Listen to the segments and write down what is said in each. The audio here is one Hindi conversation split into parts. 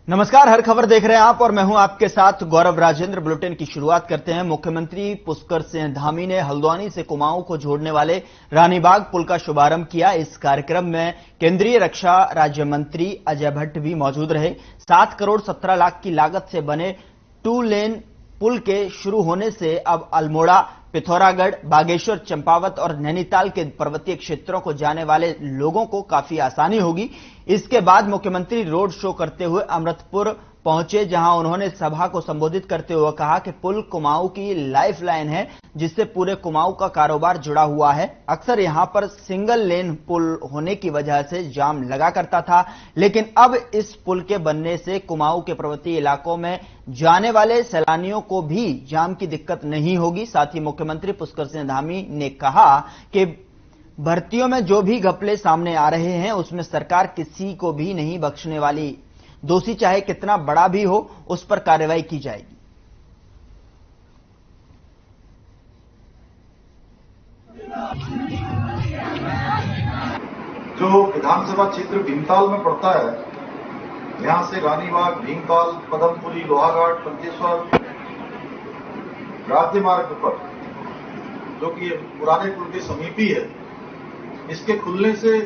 नमस्कार, हर खबर देख रहे हैं आप और मैं हूं आपके साथ गौरव राजेंद्र। बुलेटिन की शुरुआत करते हैं। मुख्यमंत्री पुष्कर सिंह धामी ने हल्द्वानी से कुमाऊं को जोड़ने वाले रानीबाग पुल का शुभारंभ किया। इस कार्यक्रम में केंद्रीय रक्षा राज्य मंत्री अजय भट्ट भी मौजूद रहे। 7 करोड़ 17 लाख की लागत से बने 2 लेन पुल के शुरू होने से अब अल्मोड़ा, पिथौरागढ़, बागेश्वर, चंपावत और नैनीताल के पर्वतीय क्षेत्रों को जाने वाले लोगों को काफी आसानी होगी। इसके बाद मुख्यमंत्री रोड शो करते हुए अमृतपुर पहुंचे, जहां उन्होंने सभा को संबोधित करते हुए कहा कि पुल कुमाऊं की लाइफलाइन है, जिससे पूरे कुमाऊं का कारोबार जुड़ा हुआ है। अक्सर यहां पर सिंगल लेन पुल होने की वजह से जाम लगा करता था, लेकिन अब इस पुल के बनने से कुमाऊं के पर्वतीय इलाकों में जाने वाले सैलानियों को भी जाम की दिक्कत नहीं होगी। साथ ही मुख्यमंत्री पुष्कर सिंह धामी ने कहा कि भर्तियों में जो भी घपले सामने आ रहे हैं, उसमें सरकार किसी को भी नहीं बख्शने वाली। दोषी चाहे कितना बड़ा भी हो, उस पर कार्रवाई की जाएगी। जो विधानसभा क्षेत्र भीमताल में पड़ता है, यहां से रानीबाग, भीमताल, पदमपुरी, लोहाघाट, पंचेश्वर राज्य मार्ग पर, जो कि पुराने पुल के समीपी है, इसके खुलने से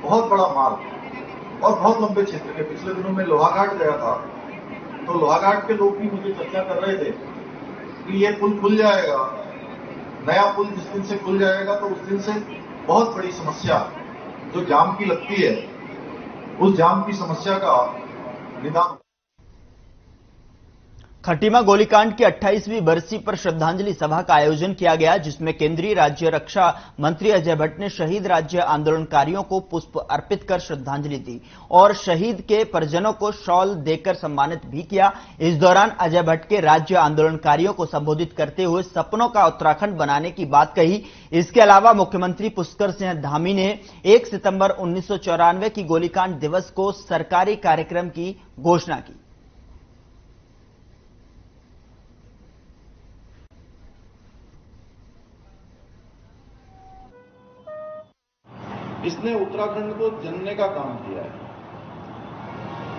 बहुत बड़ा मार्ग और बहुत लंबे क्षेत्र के। पिछले दिनों में लोहाघाट गया था, तो लोहाघाट के लोग भी मुझे चर्चा कर रहे थे कि ये पुल खुल जाएगा, नया पुल जिस दिन से खुल जाएगा तो उस दिन से बहुत बड़ी समस्या जो जाम की लगती है, उस जाम की समस्या का निदान। खटीमा गोलीकांड की 28वीं बरसी पर श्रद्धांजलि सभा का आयोजन किया गया, जिसमें केंद्रीय राज्य रक्षा मंत्री अजय भट्ट ने शहीद राज्य आंदोलनकारियों को पुष्प अर्पित कर श्रद्धांजलि दी और शहीद के परिजनों को शॉल देकर सम्मानित भी किया। इस दौरान अजय भट्ट के राज्य आंदोलनकारियों को संबोधित करते हुए सपनों का उत्तराखंड बनाने की बात कही। इसके अलावा मुख्यमंत्री पुष्कर सिंह धामी ने 1 सितंबर 1994 की गोलीकांड दिवस को सरकारी कार्यक्रम की घोषणा की। इसने उत्तराखंड को जनने का काम किया है।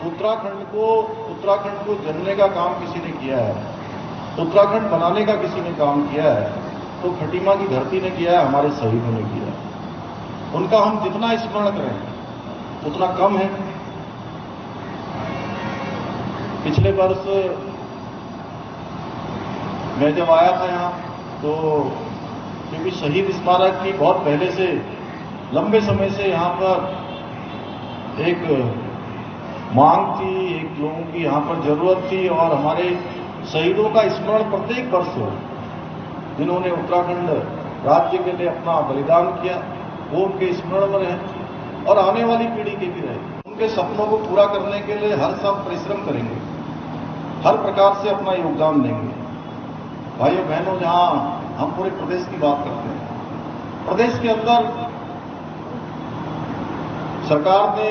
उत्तराखंड को जनने का काम किसी ने किया है, उत्तराखंड बनाने का किसी ने काम किया है, तो खटीमा की धरती ने किया है, हमारे शहीदों ने किया है। उनका हम जितना स्मरण करें उतना कम है। पिछले वर्ष मैं जब आया था यहां, तो क्योंकि शहीद स्मारक की बहुत पहले से, लंबे समय से यहां पर एक मांग थी, एक लोगों की यहां पर जरूरत थी, और हमारे शहीदों का स्मरण प्रत्येक वर्ष हो, जिन्होंने उत्तराखंड राज्य के लिए अपना बलिदान किया, वो उनके स्मरण में रहे और आने वाली पीढ़ी के भी रहे। उनके सपनों को पूरा करने के लिए हर साल परिश्रम करेंगे, हर प्रकार से अपना योगदान देंगे। भाइयों बहनों, जहां हम पूरे प्रदेश की बात करते हैं, प्रदेश के अंदर सरकार ने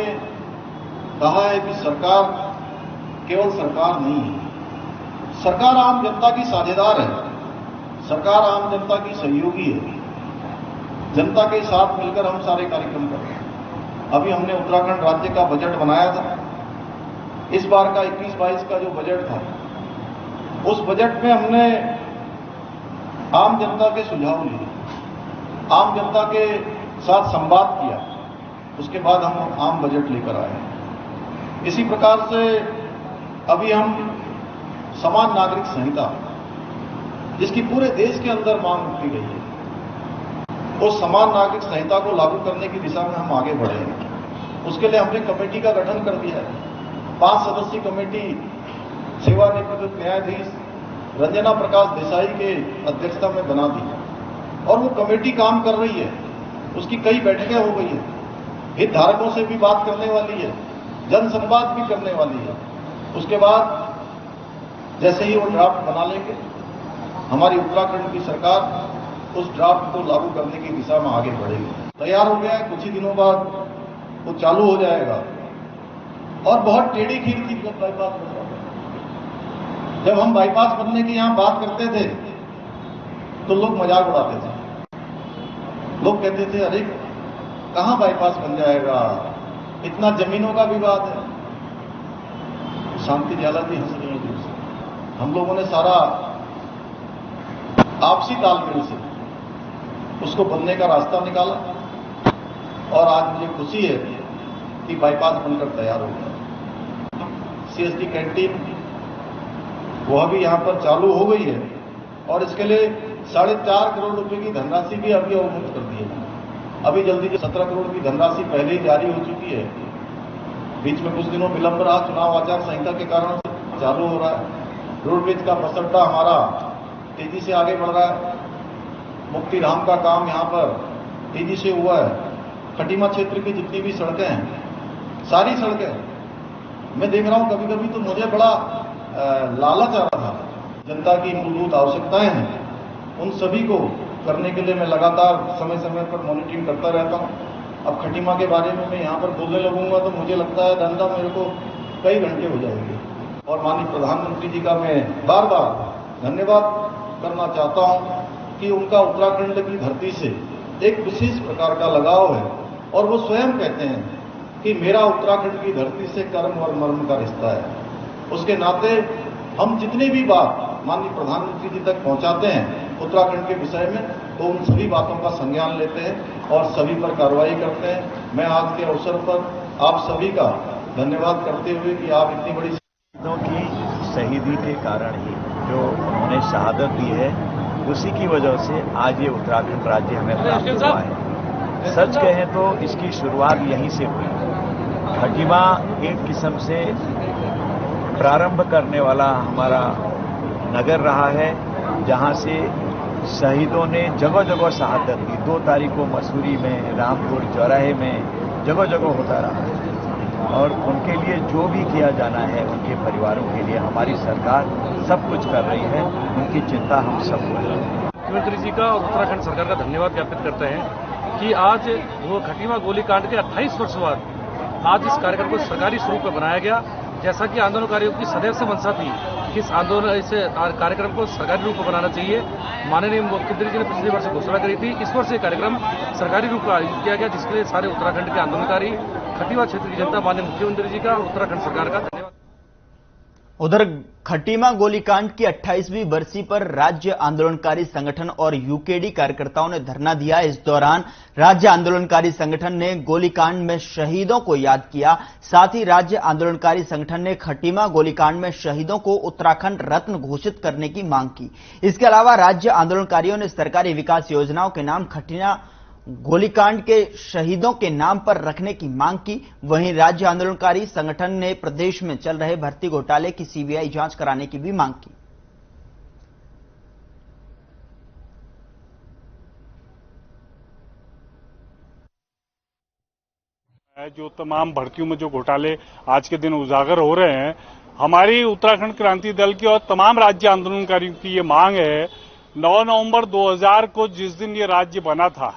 कहा है कि सरकार केवल सरकार नहीं है, सरकार आम जनता की साझेदार है, सरकार आम जनता की सहयोगी है। जनता के साथ मिलकर हम सारे कार्यक्रम कर रहे हैं। अभी हमने उत्तराखंड राज्य का बजट बनाया था। इस बार का 21-22 का जो बजट था, उस बजट में हमने आम जनता के सुझाव लिए, आम जनता के साथ संवाद किया, उसके बाद हम आम बजट लेकर आए। इसी प्रकार से अभी हम समान नागरिक संहिता, जिसकी पूरे देश के अंदर मांग उठती गई है, उस समान नागरिक संहिता को लागू करने की दिशा में हम आगे बढ़े हैं। उसके लिए हमने कमेटी का गठन कर दिया है। 5 सदस्यीय कमेटी सेवानिवृत्त न्यायाधीश रंजना प्रकाश देसाई के अध्यक्षता में बना दी है और वो कमेटी काम कर रही है। उसकी कई बैठकें हो गई है, हितधारकों से भी बात करने वाली है, जनसंवाद भी करने वाली है। उसके बाद जैसे ही वो ड्राफ्ट बना लेंगे, हमारी उत्तराखंड की सरकार उस ड्राफ्ट को लागू करने की दिशा में आगे बढ़ेगी। तैयार हो गया है, कुछ ही दिनों बाद वो चालू हो जाएगा। और बहुत टेढ़ी खीर थी जब बाईपास बन रहा था। जब हम बाईपास बनने की यहां बात करते थे तो लोग मजाक उड़ाते थे। लोग कहते थे, अरे कहां बाईपास बन जाएगा, इतना जमीनों का विवाद है। शांति ज्याला जी हंस रही है। हम लोगों ने सारा आपसी तालमेल से उसको बनने का रास्ता निकाला और आज मुझे खुशी है कि बाईपास बनकर तैयार हो गया। सीएसडी कैंटीन वह भी यहां पर चालू हो गई है और इसके लिए 4.5 करोड़ रुपए की धनराशि भी अभी अवमुक्त कर दी है। अभी जल्दी 17 करोड़ की धनराशि पहले ही जारी हो चुकी है। बीच में कुछ दिनों विलंब रहा, चुनाव आचार संहिता के कारण चालू हो रहा है। रोडवेज का बस अड्डा हमारा तेजी से आगे बढ़ रहा है। मुक्ति धाम का काम यहां पर तेजी से हुआ है। खटीमा क्षेत्र की जितनी भी सड़कें हैं, सारी सड़कें मैं देख रहा हूं, कभी कभी तो मुझे बड़ा लालच आ रहा था। जनता की मूलभूत आवश्यकताएं हैं, उन सभी को करने के लिए मैं लगातार समय समय पर मॉनिटरिंग करता रहता हूं। अब खटीमा के बारे में मैं यहां पर बोलने लगूंगा तो मुझे लगता है धंधा मेरे को कई घंटे हो जाएंगे। और माननीय प्रधानमंत्री जी का मैं बार बार धन्यवाद करना चाहता हूं कि उनका उत्तराखंड की धरती से एक विशेष प्रकार का लगाव है और वो स्वयं कहते हैं कि मेरा उत्तराखंड की धरती से कर्म और मर्म का रिश्ता है। उसके नाते हम जितनी भी बात माननीय प्रधानमंत्री जी तक पहुंचाते हैं उत्तराखंड के विषय में, तो उन सभी बातों का संज्ञान लेते हैं और सभी पर कार्रवाई करते हैं। मैं आज के अवसर पर आप सभी का धन्यवाद करते हुए कि आप इतनी बड़ी की शहीदी के कारण ही जो उन्होंने शहादत दी है, उसी की वजह से आज ये उत्तराखंड राज्य हमें प्राप्त हुआ है। सच कहें तो इसकी शुरुआत यहीं से हुई। खटीमा एक किस्म से प्रारंभ करने वाला हमारा नगर रहा है, जहां से शहीदों ने जगह जगह शहादत दी। 2 तारीख को मसूरी में, रामपुर चौराहे में जगह जगह होता रहा है और उनके लिए जो भी किया जाना है, उनके परिवारों के लिए हमारी सरकार सब कुछ कर रही है। उनकी चिंता हम सब कर रहे हैं। मुख्यमंत्री जी का और उत्तराखंड सरकार का धन्यवाद ज्ञापित करते हैं कि आज वो खटीमा गोलीकांड के 28 वर्ष बाद आज इस कार्यक्रम को सरकारी स्वरूप में बनाया गया। जैसा कि आंदोलनकारियों की सदैव से मंशा थी कि इस कार्यक्रम को सरकारी रूप में बनाना चाहिए। माननीय मुख्यमंत्री जी ने पिछले वर्ष घोषणा करी थी। इस वर्ष ये कार्यक्रम सरकारी रूप में आयोजित किया गया, जिसके लिए सारे उत्तराखंड के आंदोलनकारी, खटीमा क्षेत्र की जनता, माननीय मुख्यमंत्री जी का और उत्तराखंड सरकार का धन्यवाद। उधर खटीमा गोलीकांड की 28वीं बरसी पर राज्य आंदोलनकारी संगठन और यूकेडी कार्यकर्ताओं ने धरना दिया। इस दौरान राज्य आंदोलनकारी संगठन ने गोलीकांड में शहीदों को याद किया। साथ ही राज्य आंदोलनकारी संगठन ने खटीमा गोलीकांड में शहीदों को उत्तराखंड रत्न घोषित करने की मांग की। इसके अलावा राज्य आंदोलनकारियों ने सरकारी विकास योजनाओं के नाम खटीमा गोलीकांड के शहीदों के नाम पर रखने की मांग की। वहीं राज्य आंदोलनकारी संगठन ने प्रदेश में चल रहे भर्ती घोटाले की सीबीआई जांच कराने की भी मांग की। जो तमाम भर्तियों में जो घोटाले आज के दिन उजागर हो रहे हैं, हमारी उत्तराखंड क्रांति दल की और तमाम राज्य आंदोलनकारियों की ये मांग है। 9 नवंबर 2000 को जिस दिन ये राज्य बना था,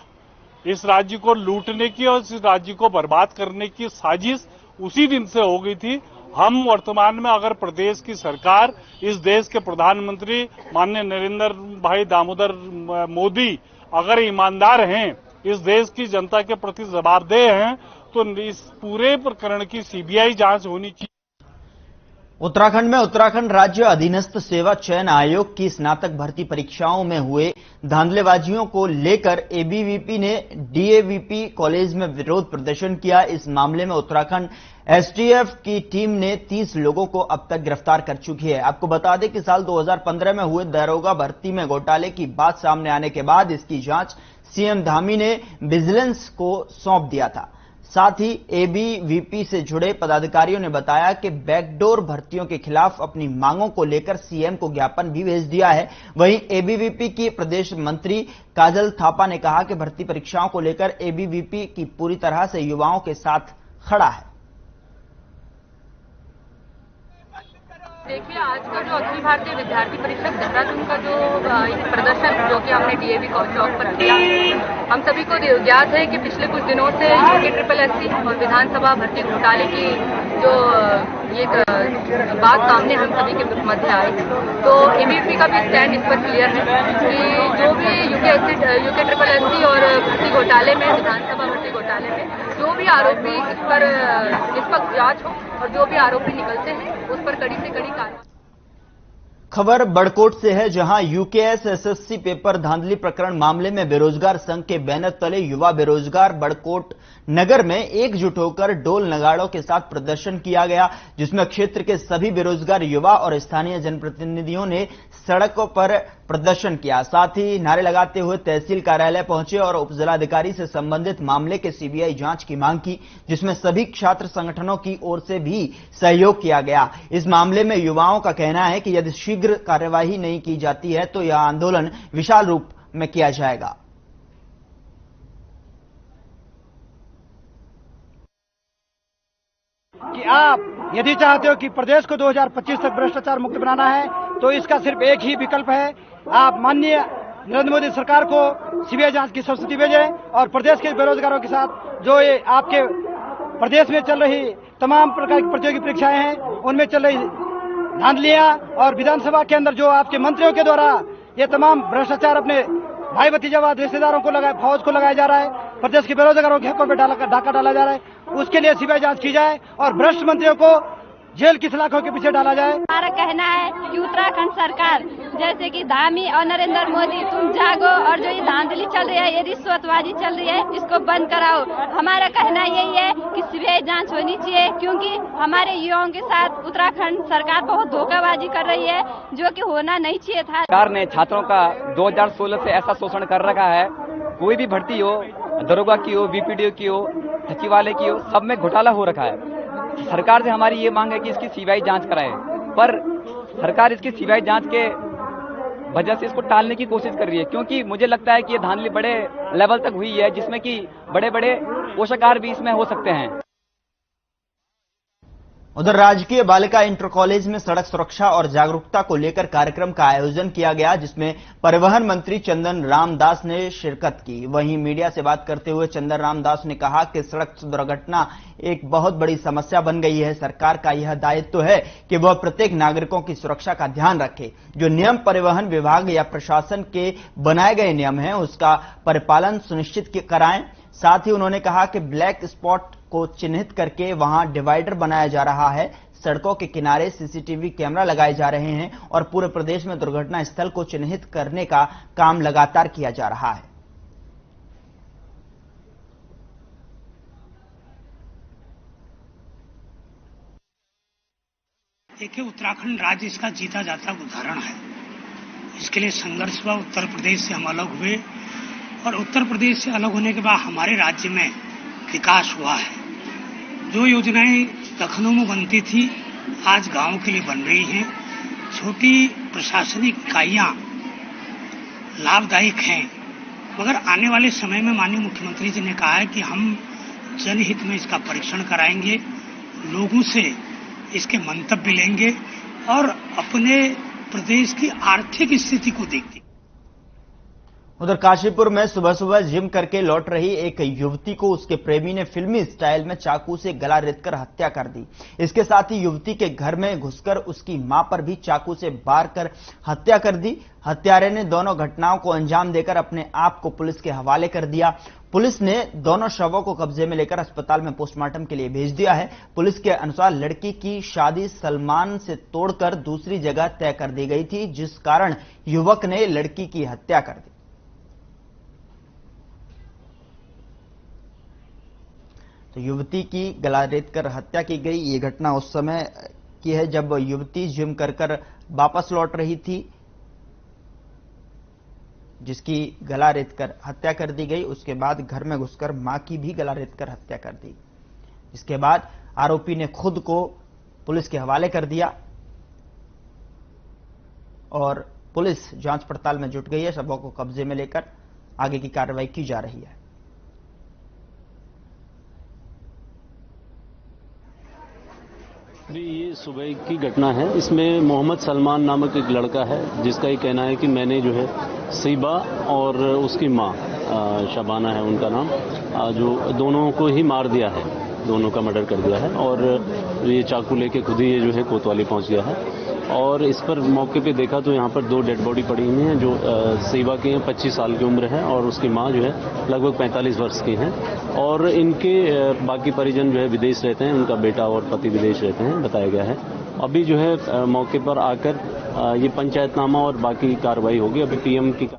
इस राज्य को लूटने की और इस राज्य को बर्बाद करने की साजिश उसी दिन से हो गई थी। हम वर्तमान में अगर प्रदेश की सरकार, इस देश के प्रधानमंत्री माननीय नरेंद्र भाई दामोदर मोदी अगर ईमानदार हैं, इस देश की जनता के प्रति जवाबदेह हैं, तो इस पूरे प्रकरण की सीबीआई जांच होनी चाहिए। उत्तराखंड में उत्तराखंड राज्य अधीनस्थ सेवा चयन आयोग की स्नातक भर्ती परीक्षाओं में हुए धांधलेबाजियों को लेकर एबीवीपी ने डीएवीपी कॉलेज में विरोध प्रदर्शन किया। इस मामले में उत्तराखंड एसटीएफ की टीम ने 30 लोगों को अब तक गिरफ्तार कर चुकी है। आपको बता दें कि साल 2015 में हुए दरोगा भर्ती में घोटाले की बात सामने आने के बाद इसकी जांच सीएम धामी ने विजिलेंस को सौंप दिया था। साथ ही एबीवीपी से जुड़े पदाधिकारियों ने बताया कि बैकडोर भर्तियों के खिलाफ अपनी मांगों को लेकर सीएम को ज्ञापन भी भेज दिया है। वहीं एबीवीपी की प्रदेश मंत्री काजल थापा ने कहा कि भर्ती परीक्षाओं को लेकर एबीवीपी की पूरी तरह से युवाओं के साथ खड़ा है। देखिए, आज का जो अखिल भारतीय विद्यार्थी परिषद देहरादून का जो प्रदर्शन जो कि हमने डीएवी चौक पर किया, हम सभी को ज्ञात है कि पिछले कुछ दिनों से यूके और विधानसभा भर्ती घोटाले की जो ये बात सामने हम सभी के मध्य आई, तो एबीवीपी का भी स्टैंड इस पर क्लियर है कि जो भी यूके और भर्ती घोटाले में, विधानसभा भर्ती घोटाले में जो भी आरोपी इस पर निष्पक्ष जांच हो और जो भी आरोपी निकलते हैं उस पर कड़ी से कड़ी कार्रवाई। खबर बड़कोट से है, जहां यूकेएस एसएससी पेपर धांधली प्रकरण मामले में बेरोजगार संघ के बैनर तले युवा बेरोजगार बड़कोट नगर में एकजुट होकर ढोल नगाड़ों के साथ प्रदर्शन किया गया, जिसमें क्षेत्र के सभी बेरोजगार युवा और स्थानीय जनप्रतिनिधियों ने सड़कों पर प्रदर्शन किया। साथ ही नारे लगाते हुए तहसील कार्यालय पहुंचे और उपजिलाधिकारी से संबंधित मामले के सीबीआई जांच की मांग की, जिसमें सभी छात्र संगठनों की ओर से भी सहयोग किया गया। इस मामले में युवाओं का कहना है कि यदि शीघ्र कार्यवाही नहीं की जाती है तो यह आंदोलन विशाल रूप में किया जाएगा। कि आप यदि चाहते हो कि प्रदेश को 2025 तक भ्रष्टाचार मुक्त बनाना है तो इसका सिर्फ एक ही विकल्प है, आप माननीय नरेंद्र मोदी सरकार को सीबीआई जांच की स्वीकृति भेजें और प्रदेश के बेरोजगारों के साथ जो ये आपके प्रदेश में चल रही तमाम प्रकार की प्रतियोगी परीक्षाएं हैं उनमें चल रही धांधलियां और विधानसभा के अंदर जो आपके मंत्रियों के द्वारा ये तमाम भ्रष्टाचार अपने भाई भतीजावाद रिश्तेदारों को लगाए, फौज को लगाया जा रहा है, प्रदेश के बेरोजगारों के हकों पर डाका डाला जा रहा है, उसके लिए सीबीआई जांच की जाए और भ्रष्ट मंत्रियों को जेल की सलाखों के पीछे डाला जाए। हमारा कहना है कि उत्तराखंड सरकार जैसे कि धामी और नरेंद्र मोदी तुम जागो और जो ये धांधली चल रही है, ये रिश्वतबाजी चल रही है, इसको बंद कराओ। हमारा कहना यही है कि सीबीआई जांच होनी चाहिए, क्योंकि हमारे युवाओं के साथ उत्तराखंड सरकार बहुत धोखाबाजी कर रही है जो कि होना नहीं चाहिए था। सरकार ने छात्रों का 2016 से ऐसा शोषण कर रखा है, कोई भी भर्ती हो, दरोगा की हो, बीपीडीओ की हो, सचिवालय की हो, सब में घोटाला हो रखा है। सरकार से हमारी ये मांग है कि इसकी सीबीआई जांच कराए, पर सरकार इसकी सीबीआई जांच के वजह से इसको टालने की कोशिश कर रही है, क्योंकि मुझे लगता है कि ये धांधली बड़े लेवल तक हुई है जिसमें कि बड़े बड़े कोषागार भी इसमें हो सकते हैं। उधर राजकीय बालिका इंटर कॉलेज में सड़क सुरक्षा और जागरूकता को लेकर कार्यक्रम का आयोजन किया गया, जिसमें परिवहन मंत्री चंदन रामदास ने शिरकत की। वहीं मीडिया से बात करते हुए चंदन रामदास ने कहा कि सड़क दुर्घटना एक बहुत बड़ी समस्या बन गई है। सरकार का यह दायित्व है कि वह प्रत्येक नागरिकों की सुरक्षा का ध्यान रखे। जो नियम परिवहन विभाग या प्रशासन के बनाए गए नियम हैं उसका परिपालन सुनिश्चित कराएं। साथ ही उन्होंने कहा कि ब्लैक स्पॉट को चिन्हित करके वहां डिवाइडर बनाया जा रहा है, सड़कों के किनारे सीसीटीवी कैमरा लगाए जा रहे हैं और पूरे प्रदेश में दुर्घटना स्थल को चिन्हित करने का काम लगातार किया जा रहा है। देखिए, उत्तराखंड राज्य इसका जीता जाता उदाहरण है। इसके लिए संघर्ष हुआ, उत्तर प्रदेश से हम अलग हुए और उत्तर प्रदेश से अलग होने के बाद हमारे राज्य में विकास हुआ है। जो योजनाएं लखनऊ में बनती थी आज गांव के लिए बन रही हैं। छोटी प्रशासनिक इकाइयां लाभदायक हैं, मगर आने वाले समय में माननीय मुख्यमंत्री जी ने कहा है कि हम जनहित में इसका परीक्षण कराएंगे, लोगों से इसके मंतव्य लेंगे और अपने प्रदेश की आर्थिक स्थिति को देखते। उधर काशीपुर में सुबह सुबह जिम करके लौट रही एक युवती को उसके प्रेमी ने फिल्मी स्टाइल में चाकू से गला रेतकर हत्या कर दी। इसके साथ ही युवती के घर में घुसकर उसकी मां पर भी चाकू से वार कर हत्या कर दी। हत्यारे ने दोनों घटनाओं को अंजाम देकर अपने आप को पुलिस के हवाले कर दिया। पुलिस ने दोनों शवों को कब्जे में लेकर अस्पताल में पोस्टमार्टम के लिए भेज दिया है। पुलिस के अनुसार लड़की की शादी सलमान से तोड़कर दूसरी जगह तय कर दी गई थी, जिस कारण युवक ने लड़की की हत्या कर दी। तो युवती की गला रेतकर हत्या की गई। ये घटना उस समय की है जब युवती जिम कर वापस लौट रही थी, जिसकी गला रेतकर हत्या कर दी गई। उसके बाद घर में घुसकर मां की भी गला रेतकर हत्या कर दी। इसके बाद आरोपी ने खुद को पुलिस के हवाले कर दिया और पुलिस जांच पड़ताल में जुट गई है। शवों को कब्जे में लेकर आगे की कार्रवाई की जा रही है। ये सुबह की घटना है। इसमें मोहम्मद सलमान नामक एक लड़का है जिसका ये कहना है कि मैंने जो है सीबा और उसकी मां शबाना है उनका नाम, जो दोनों को ही मार दिया है, दोनों का मर्डर कर दिया है और ये चाकू लेके खुद ही ये जो है कोतवाली पहुंच गया है और इस पर मौके पे देखा तो यहाँ पर 2 डेड बॉडी पड़ी हुई हैं जो सेवा के हैं, 25 साल की उम्र है और उसकी माँ जो है लगभग 45 वर्ष की हैं और इनके बाकी परिजन जो है विदेश रहते हैं, उनका बेटा और पति विदेश रहते हैं बताया गया है। अभी जो है मौके पर आकर ये पंचायतनामा और बाकी कार्रवाई होगी। अभी पीएम की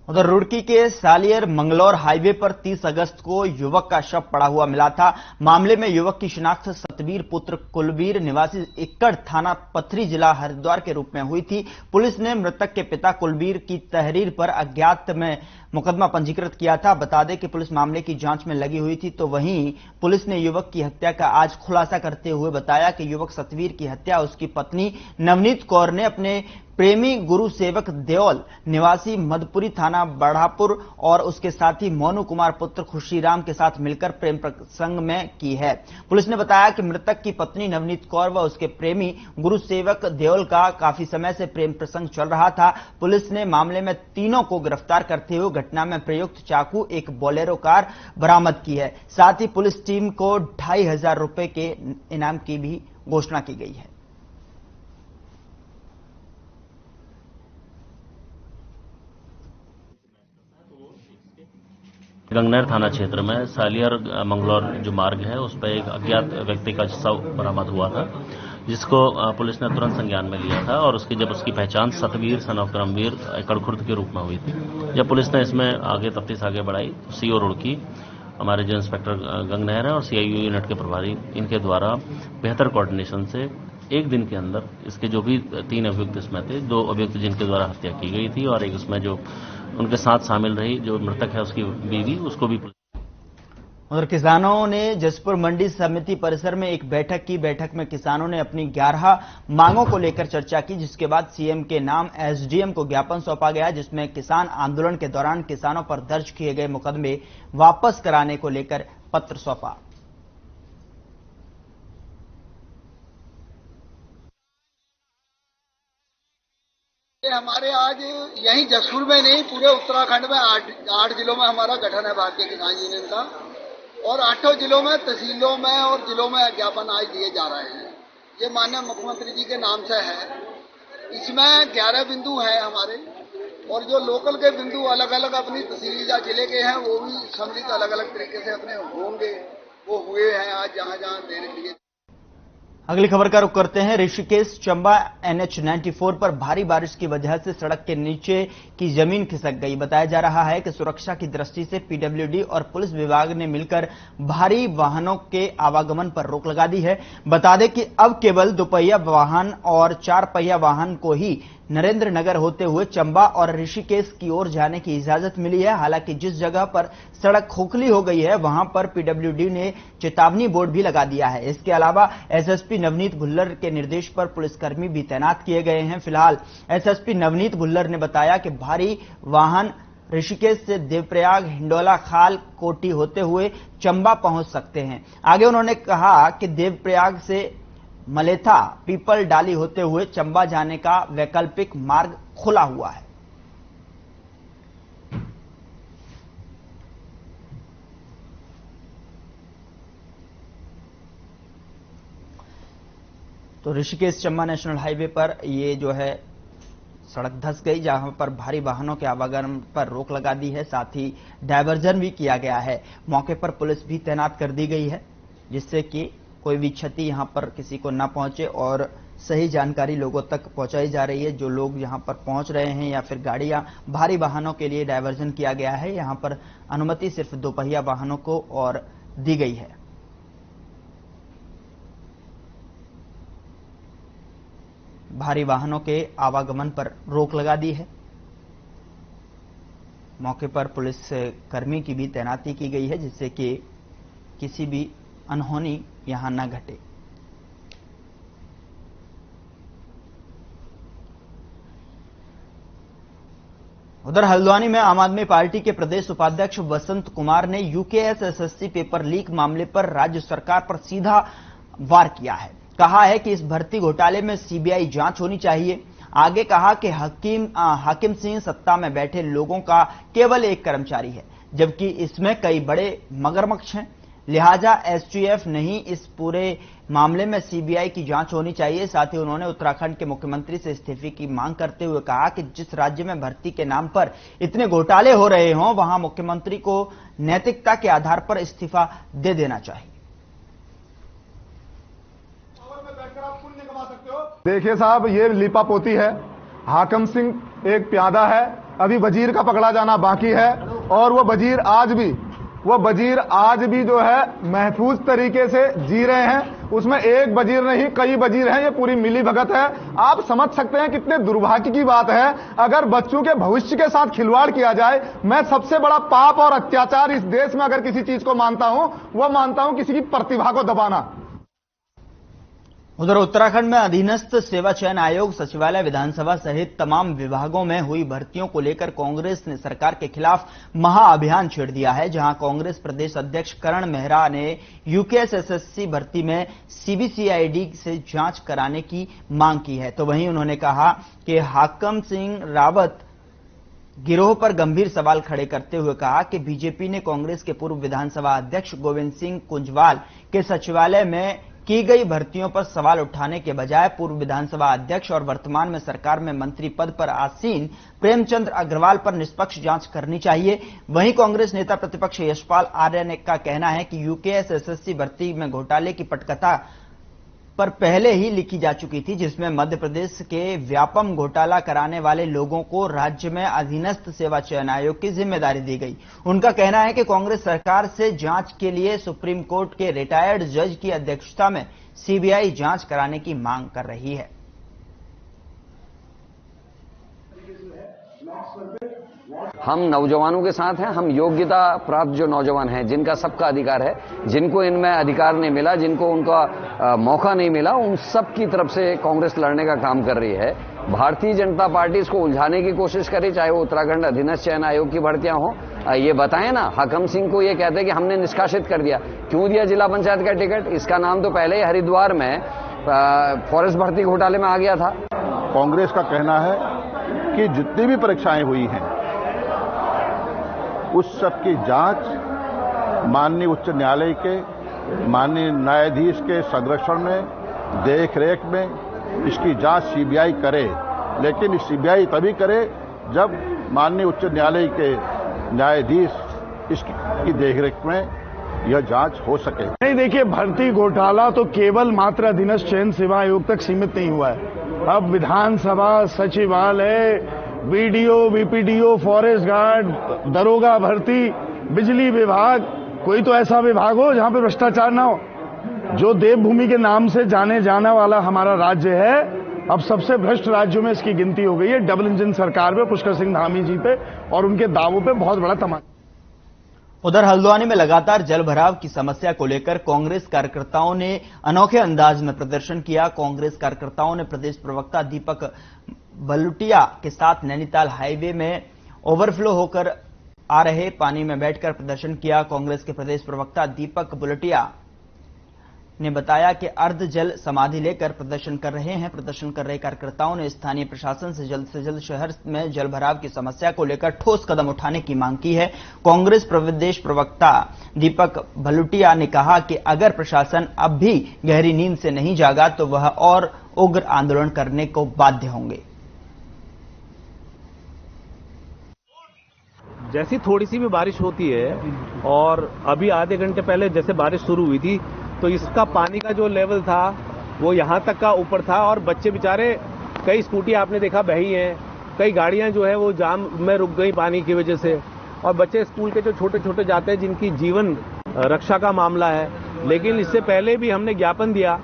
उधर रुड़की के सालियर मंगलौर हाईवे पर 30 अगस्त को युवक का शव पड़ा हुआ मिला था। मामले में युवक की शिनाख्त सतबीर पुत्र कुलबीर निवासी इक्कड़ थाना पथरी जिला हरिद्वार के रूप में हुई थी। पुलिस ने मृतक के पिता कुलबीर की तहरीर पर अज्ञात में मुकदमा पंजीकृत किया था। बता दें कि पुलिस मामले की जांच में लगी हुई थी। तो वहीं पुलिस ने युवक की हत्या का आज खुलासा करते हुए बताया कि युवक सतवीर की हत्या उसकी पत्नी नवनीत कौर ने अपने प्रेमी गुरु सेवक देओल निवासी मधुपुरी थाना बढ़ापुर और उसके साथी मोनू कुमार पुत्र खुशीराम के साथ मिलकर प्रेम प्रसंग में की है। पुलिस ने बताया कि मृतक की पत्नी नवनीत कौर व उसके प्रेमी गुरु सेवक देओल का काफी समय से प्रेम प्रसंग चल रहा था। पुलिस ने मामले में तीनों को गिरफ्तार करते हुए घटना में प्रयुक्त चाकू, एक बोलेरो कार बरामद की है। साथ ही पुलिस टीम को 2500 रुपए के इनाम की भी घोषणा की गई है। गंगनहर थाना क्षेत्र में सालियर मंगलौर जो मार्ग है उस पर एक अज्ञात व्यक्ति का शव बरामद हुआ था, जिसको पुलिस ने तुरंत संज्ञान में लिया था और जब उसकी पहचान सतवीर सन ऑफ क्रमवीर एकड़ खुर्द के रूप में हुई थी। जब पुलिस ने इसमें आगे तफ्तीश आगे बढ़ाई, सीओ रुड़की, हमारे जो इंस्पेक्टर गंगनहर है और सीआईयू यूनिट के प्रभारी, इनके द्वारा बेहतर कोऑर्डिनेशन से एक दिन के अंदर इसके जो भी 3 अभियुक्त इसमें थे, 2 अभियुक्त जिनके द्वारा हत्या की गई थी और एक उसमें जो उनके साथ शामिल रही जो मृतक है उसकी बीवी, उसको भी। उधर किसानों ने जसपुर मंडी समिति परिसर में एक बैठक की। बैठक में किसानों ने अपनी 11 मांगों को लेकर चर्चा की, जिसके बाद सीएम के नाम एसडीएम को ज्ञापन सौंपा गया, जिसमें किसान आंदोलन के दौरान किसानों पर दर्ज किए गए मुकदमे वापस कराने को लेकर पत्र सौंपा। हमारे आज यहीं जसपुर में नहीं पूरे उत्तराखंड में 8 जिलों में हमारा गठन है भारतीय किसान यूनियन का और 8 जिलों में तहसीलों में और जिलों में ज्ञापन आज दिए जा रहे हैं। ये माननीय मुख्यमंत्री जी के नाम से है। इसमें 11 बिंदु हैं हमारे और जो लोकल के बिंदु अलग अलग अपनी तहसील या जिले के हैं वो भी सम्मिलित अलग अलग तरीके से अपने होंगे, वो हुए हैं आज जहां जहां देने के लिए। अगली खबर का रुख करते हैं। ऋषिकेश चंबा NH 94 पर भारी बारिश की वजह से सड़क के नीचे की जमीन खिसक गई। बताया जा रहा है कि सुरक्षा की दृष्टि से पीडब्ल्यूडी और पुलिस विभाग ने मिलकर भारी वाहनों के आवागमन पर रोक लगा दी है। बता दें कि अब केवल 2 पहिया वाहन और 4 पहिया वाहन को ही नरेंद्र नगर होते हुए चंबा और ऋषिकेश की ओर जाने की इजाजत मिली है। हालांकि जिस जगह पर सड़क खोखली हो गई है वहां पर पीडब्ल्यूडी ने चेतावनी बोर्ड भी लगा दिया है। इसके अलावा एसएसपी नवनीत भुल्लर के निर्देश पर पुलिसकर्मी भी तैनात किए गए हैं। फिलहाल एसएसपी नवनीत भुल्लर ने बताया कि भारी वाहन ऋषिकेश से देवप्रयाग, हिंडोला खाल, कोटी होते हुए चंबा पहुंच सकते हैं। आगे उन्होंने कहा कि देवप्रयाग से मलेथा, पीपल डाली होते हुए चंबा जाने का वैकल्पिक मार्ग खुला हुआ है। तो ऋषिकेश चंबा नेशनल हाईवे पर ये जो है सड़क धंस गई, जहां पर भारी वाहनों के आवागमन पर रोक लगा दी है। साथ ही डायवर्जन भी किया गया है। मौके पर पुलिस भी तैनात कर दी गई है, जिससे कि कोई भी क्षति यहां पर किसी को न पहुंचे और सही जानकारी लोगों तक पहुंचाई जा रही है। जो लोग यहां पर पहुंच रहे हैं या फिर गाड़ियां, भारी वाहनों के लिए डायवर्जन किया गया है। यहां पर अनुमति सिर्फ 2 पहिया वाहनों को और दी गई है। भारी वाहनों के आवागमन पर रोक लगा दी है। मौके पर पुलिस कर्मी की भी तैनाती की गई है, जिससे कि किसी भी अनहोनी यहां न घटे। उधर हल्द्वानी में आम आदमी पार्टी के प्रदेश उपाध्यक्ष वसंत कुमार ने यूकेएस एसएससी पेपर लीक मामले पर राज्य सरकार पर सीधा वार किया है। कहा है कि इस भर्ती घोटाले में सीबीआई जांच होनी चाहिए। आगे कहा कि हाकिम सिंह सत्ता में बैठे लोगों का केवल एक कर्मचारी है, जबकि इसमें कई बड़े मगरमच्छ हैं। लिहाजा एसटीएफ नहीं, इस पूरे मामले में सीबीआई की जांच होनी चाहिए। साथ ही उन्होंने उत्तराखंड के मुख्यमंत्री से इस्तीफे की मांग करते हुए कहा कि जिस राज्य में भर्ती के नाम पर इतने घोटाले हो रहे हों, वहां मुख्यमंत्री को नैतिकता के आधार पर इस्तीफा दे देना चाहिए। देखिए साहब, ये लीपापोती है। हाकम सिंह एक प्यादा है, अभी वजीर का पकड़ा जाना बाकी है, और वो वजीर आज भी जो है महफूज तरीके से जी रहे हैं। उसमें एक वजीर नहीं, कई वजीर हैं। ये पूरी मिली भगत है। आप समझ सकते हैं कितने दुर्भाग्य की बात है अगर बच्चों के भविष्य के साथ खिलवाड़ किया जाए। मैं सबसे बड़ा पाप और अत्याचार इस देश में अगर किसी चीज को मानता हूं, वो मानता हूं किसी की प्रतिभा को दबाना। उधर उत्तराखंड में अधीनस्थ सेवा चयन आयोग, सचिवालय, विधानसभा सहित तमाम विभागों में हुई भर्तियों को लेकर कांग्रेस ने सरकार के खिलाफ महाअभियान छेड़ दिया है। जहां कांग्रेस प्रदेश अध्यक्ष करण मेहरा ने यूकेएसएससी भर्ती में सीबीसीआईडी से जांच कराने की मांग की है, तो वहीं उन्होंने कहा कि हाकम सिंह रावत गिरोह पर गंभीर सवाल खड़े करते हुए कहा कि बीजेपी ने कांग्रेस के पूर्व विधानसभा अध्यक्ष गोविंद सिंह कुंजवाल के सचिवालय में की गई भर्तियों पर सवाल उठाने के बजाय पूर्व विधानसभा अध्यक्ष और वर्तमान में सरकार में मंत्री पद पर आसीन प्रेमचंद अग्रवाल पर निष्पक्ष जांच करनी चाहिए। वहीं कांग्रेस नेता प्रतिपक्ष यशपाल आर्य का कहना है कि यूकेएसएससी भर्ती में घोटाले की पटकथा पर पहले ही लिखी जा चुकी थी, जिसमें मध्य प्रदेश के व्यापम घोटाला कराने वाले लोगों को राज्य में अधीनस्थ सेवा चयन आयोग की जिम्मेदारी दी गई। उनका कहना है कि कांग्रेस सरकार से जांच के लिए सुप्रीम कोर्ट के रिटायर्ड जज की अध्यक्षता में सीबीआई जांच कराने की मांग कर रही है। हम नौजवानों के साथ हैं। हम योग्यता प्राप्त जो नौजवान हैं, जिनका सबका अधिकार है, जिनको इनमें अधिकार नहीं मिला, जिनको उनका मौका नहीं मिला, उन सब की तरफ से कांग्रेस लड़ने का काम कर रही है। भारतीय जनता पार्टी इसको उलझाने की कोशिश करे, चाहे वो उत्तराखंड अधीनस्थ चयन आयोग की भर्तियां हो। ये बताएं ना, हाकम सिंह को ये कहते हैं कि हमने निष्कासित कर दिया। क्यों दिया जिला पंचायत का टिकट? इसका नाम तो पहले ही हरिद्वार में फॉरेस्ट भर्ती घोटाले में आ गया था। कांग्रेस का कहना है कि जितनी भी परीक्षाएं हुई हैं उस सब की जांच माननीय उच्च न्यायालय के माननीय न्यायाधीश के संरक्षण में, देख रेख में इसकी जांच सीबीआई करे। लेकिन सीबीआई तभी करे जब माननीय उच्च न्यायालय के न्यायाधीश इसकी देखरेख में यह जांच हो सके। नहीं, देखिए, भर्ती घोटाला तो केवल मात्र अधीनस्थ चयन सेवा आयोग तक सीमित नहीं हुआ है। अब विधानसभा, सचिवालय, बीडीओ, बीपीडीओ, फॉरेस्ट गार्ड, दरोगा भर्ती, बिजली विभाग, कोई तो ऐसा विभाग हो जहां पे भ्रष्टाचार ना हो। जो देवभूमि के नाम से जाने जाने वाला हमारा राज्य है, अब सबसे भ्रष्ट राज्यों में इसकी गिनती हो गई है। डबल इंजन सरकार पे, पुष्कर सिंह धामी जी पे और उनके दावों पे बहुत बड़ा तमाचा। उधर हल्द्वानी में लगातार जल भराव की समस्या को लेकर कांग्रेस कार्यकर्ताओं ने अनोखे अंदाज में प्रदर्शन किया। कांग्रेस कार्यकर्ताओं ने प्रदेश प्रवक्ता दीपक बलुटिया के साथ नैनीताल हाईवे में ओवरफ्लो होकर आ रहे पानी में बैठकर प्रदर्शन किया। कांग्रेस के प्रदेश प्रवक्ता दीपक बुलटिया ने बताया कि अर्ध जल समाधि लेकर प्रदर्शन कर रहे हैं। प्रदर्शन कर रहे कार्यकर्ताओं ने स्थानीय प्रशासन से जल्द शहर में जल भराव की समस्या को लेकर ठोस कदम उठाने की मांग की है। कांग्रेस प्रदेश प्रवक्ता दीपक भलुटिया ने कहा कि अगर प्रशासन अब भी गहरी नींद से नहीं जागा तो वह और उग्र आंदोलन करने को बाध्य होंगे। जैसी थोड़ी सी भी बारिश होती है, और अभी आधे घंटे पहले जैसे बारिश शुरू हुई थी, तो इसका पानी का जो लेवल था वो यहाँ तक का ऊपर था। और बच्चे बेचारे, कई स्कूटी आपने देखा बही हैं, कई गाड़ियां जो है वो जाम में रुक गई पानी की वजह से। और बच्चे स्कूल के जो छोटे छोटे जाते हैं, जिनकी जीवन रक्षा का मामला है। लेकिन इससे पहले भी हमने ज्ञापन दिया,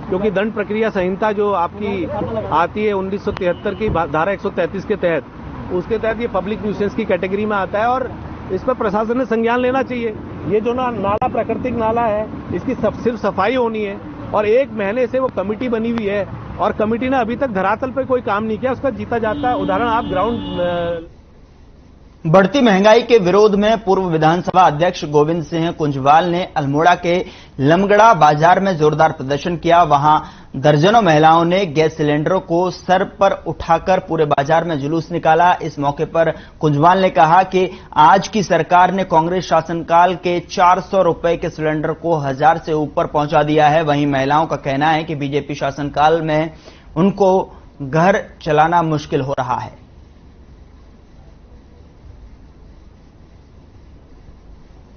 क्योंकि दंड प्रक्रिया संहिता जो आपकी आती है 1973 की धारा 133 के तहत, उसके तहत ये पब्लिक न्यूसेंस की कैटेगरी में आता है और इस पर प्रशासन ने संज्ञान लेना चाहिए। ये जो नाला प्राकृतिक नाला है, इसकी सिर्फ सफाई होनी है। और 1 महीने से वो कमेटी बनी हुई है और कमेटी ने अभी तक धरातल पे कोई काम नहीं किया। उसका जीता जाता उदाहरण आप ग्राउंड बढ़ती महंगाई के विरोध में पूर्व विधानसभा अध्यक्ष गोविंद सिंह कुंजवाल ने अल्मोड़ा के लमगड़ा बाजार में जोरदार प्रदर्शन किया। वहां दर्जनों महिलाओं ने गैस सिलेंडरों को सर पर उठाकर पूरे बाजार में जुलूस निकाला। इस मौके पर कुंजवाल ने कहा कि आज की सरकार ने कांग्रेस शासनकाल के 400 रुपए के सिलेंडर को 1000 से ऊपर पहुंचा दिया है। वहीं महिलाओं का कहना है कि बीजेपी शासनकाल में उनको घर चलाना मुश्किल हो रहा है।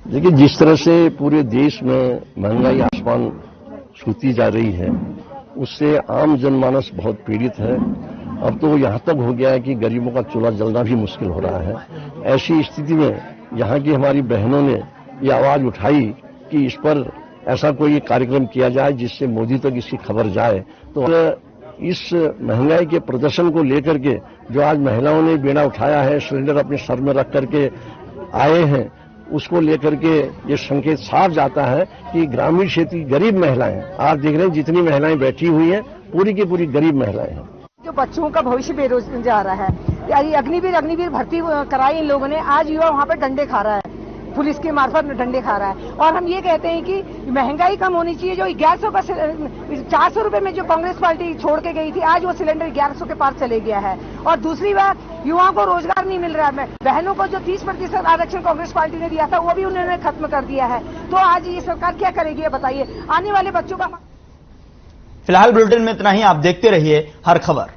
देखिए, जिस तरह से पूरे देश में महंगाई आसमान छूती जा रही है, उससे आम जनमानस बहुत पीड़ित है। अब तो यहां तक हो गया है कि गरीबों का चूल्हा जलना भी मुश्किल हो रहा है। ऐसी स्थिति में यहां की हमारी बहनों ने ये आवाज उठाई कि इस पर ऐसा कोई कार्यक्रम किया जाए जिससे मोदी तक इसकी खबर जाए। तो इस महंगाई के प्रदर्शन को लेकर के जो आज महिलाओं ने बेड़ा उठाया है, सिलेंडर अपने सर में रख करके आए हैं, उसको लेकर के ये संकेत साफ जाता है कि ग्रामीण क्षेत्र की गरीब महिलाएं, आप देख रहे हैं जितनी महिलाएं बैठी हुई हैं, पूरी की पूरी गरीब महिलाएं हैं। जो बच्चों का भविष्य बेरोजगार जा रहा है, अग्निवीर भर्ती कराई इन लोगों ने, आज युवा वहां पर डंडे खा रहा है, पुलिस के मार्फत डंडे खा रहा है। और हम ये कहते हैं कि महंगाई कम होनी चाहिए। जो 1100 का 400 रुपए में जो कांग्रेस पार्टी छोड़ के गई थी, आज वो सिलेंडर 1100 के पार चले गया है। और दूसरी बात, युवाओं को रोजगार नहीं मिल रहा है। बहनों को जो 30% आरक्षण कांग्रेस पार्टी ने दिया था, वो भी उन्होंने खत्म कर दिया है। तो आज ये सरकार क्या करेगी, बताइए। आने वाले बच्चों का। फिलहाल बुलेटिन में इतना ही। आप देखते रहिए हर खबर।